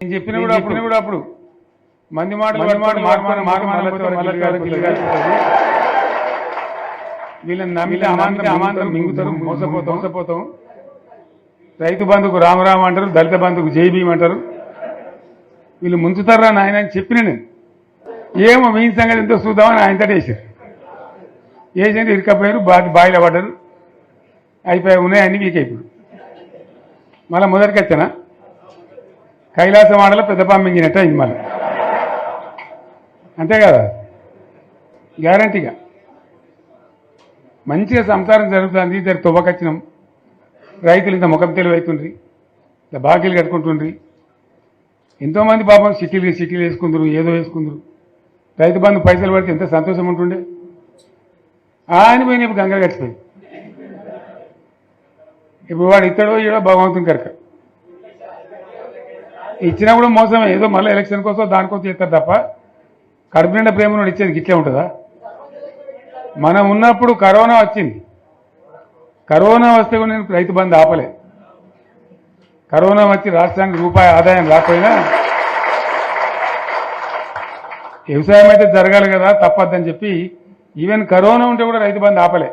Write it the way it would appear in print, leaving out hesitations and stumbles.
నేను చెప్పిన కూడా అప్పుడు మంది మాటలు వీళ్ళని నమ్మితే అమాంతం మింగుతారు, మోసపోతాం. రైతు బంధుకు రామరామ అంటారు, దళిత బంధుకు జై భీమ్ అంటారు. వీళ్ళు ముంచుతారా నాయన అని చెప్పిన నేను. ఏమో మీ సంగతి ఎంతో చూద్దామని ఆయనతో వేసారు. వేసింది ఇరుకపోయారు, బాయిలో పడ్డారు. అయిపోయి ఉన్నాయన్నీ వీక్ అయిపోయి మళ్ళీ మొదటికి వచ్చానా కైలాసం ఆడలో పెద్ద మింగినట్టు అయింది మళ్ళీ. అంతే కదా, గ్యారంటీగా మంచిగా సంసారం జరుగుతుంది. ఇద్దరు తువ్వకొచ్చినాం, రైతులు ఇంత ముఖం తెలివి అవుతుండ్రి, ఇంత బాకీలు కట్టుకుంటుండ్రి. ఎంతోమంది పాపం సిటీలు వేసుకుందరు, ఏదో వేసుకుందరు. రైతు బంధు పైసలు పడితే ఎంత సంతోషం ఉంటుండే. ఆయన పోయిన ఇప్పుడు గంగలు గడిచిపోయింది. ఇప్పుడు వాడు ఇత్తడో ఏడో భగవంతుని కనుక ఇచ్చినా కూడా మోసమే. ఏదో మళ్ళీ ఎలక్షన్ కోసం దానికోసం చేస్తారు తప్ప కడుపు నిండా ప్రేమను ఇచ్చేది గిట్లే ఉంటుందా? మనం ఉన్నప్పుడు కరోనా వచ్చింది. కరోనా వస్తే కూడా నేను రైతు బంధు ఆపలే. కరోనా వచ్చి రాష్ట్రానికి రూపాయి ఆదాయం రాకపోయినా వ్యవసాయం అయితే జరగాలి కదా, తప్పద్దని చెప్పి ఈవెన్ కరోనా ఉంటే కూడా రైతు బంధు ఆపలే.